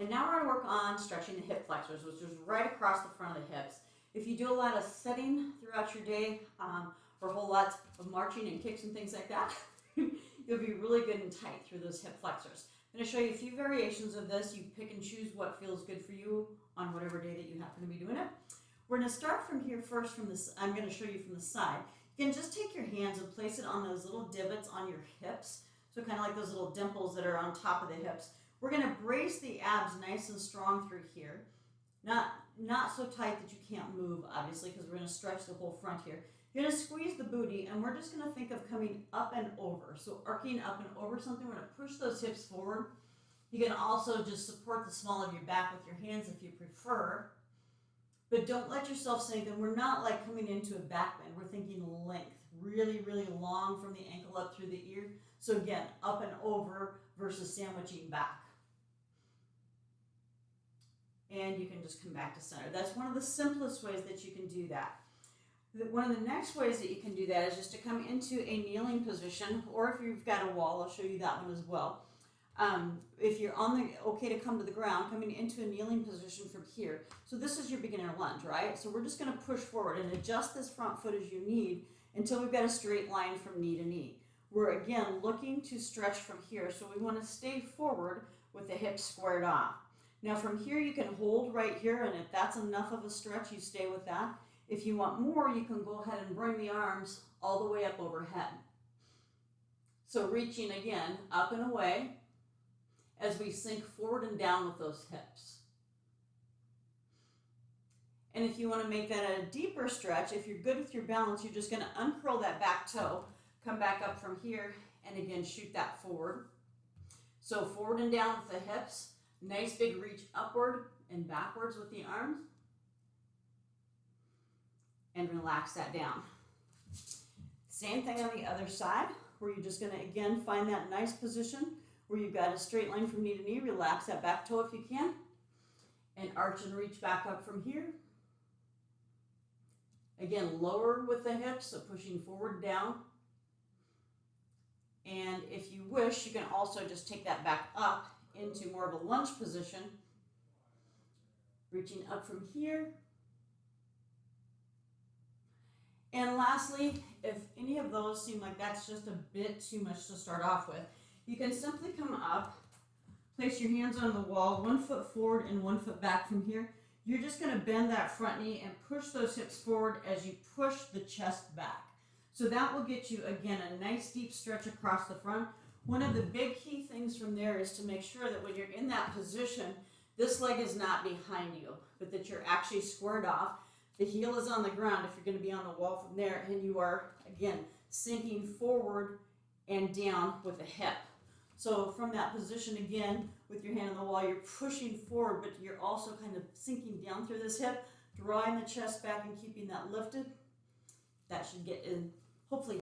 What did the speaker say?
And now we're going to work on stretching the hip flexors, which is right across the front of the hips. If you do a lot of sitting throughout your day, or a whole lot of marching and kicks and things like that, you'll be really good and tight through those hip flexors. I'm going to show you a few variations of this. You pick and choose what feels good for you on whatever day that you happen to be doing it. We're going to start from here first. I'm going to show you from the side. You can just take your hands and place it on those little divots on your hips. So kind of like those little dimples that are on top of the hips. We're going to brace the abs nice and strong through here. Not so tight that you can't move, obviously, because we're going to stretch the whole front here. You're going to squeeze the booty, and we're just going to think of coming up and over. So arcing up and over something. We're going to push those hips forward. You can also just support the small of your back with your hands if you prefer. But don't let yourself sink, and we're not like coming into a back bend. We're thinking length, really, really long from the ankle up through the ear. So again, up and over versus sandwiching back. And you can just come back to center. That's one of the simplest ways that you can do that. One of the next ways that you can do that is just to come into a kneeling position, or if you've got a wall, I'll show you that one as well. If you're okay to come to the ground, coming into a kneeling position from here. So this is your beginner lunge, right? So we're just going to push forward and adjust this front foot as you need until we've got a straight line from knee to knee. We're again looking to stretch from here, so we want to stay forward with the hips squared off. Now from here you can hold right here, and if that's enough of a stretch, you stay with that. If you want more, you can go ahead and bring the arms all the way up overhead. So reaching again up and away as we sink forward and down with those hips. And if you want to make that a deeper stretch, if you're good with your balance, you're just going to uncurl that back toe, come back up from here, and again shoot that forward. So forward and down with the hips. Nice big reach upward and backwards with the arms. And relax that down. Same thing on the other side, where you're just going to again find that nice position where you've got a straight line from knee to knee. Relax that back toe if you can. And arch and reach back up from here. Again, lower with the hips, so pushing forward and down. And if you wish, you can also just take that back up into more of a lunge position. Reaching up from here. And lastly, if any of those seem like that's just a bit too much to start off with, you can simply come up, place your hands on the wall, 1 foot forward and 1 foot back from here. You're just going to bend that front knee and push those hips forward as you push the chest back. So that will get you, again, a nice deep stretch across the front. One of the big key things from there is to make sure that when you're in that position, this leg is not behind you, but that you're actually squared off. The heel is on the ground if you're going to be on the wall from there, and you are, again, sinking forward and down with the hip. So from that position, again, with your hand on the wall, you're pushing forward, but you're also kind of sinking down through this hip, drawing the chest back and keeping that lifted. That should get in, hopefully,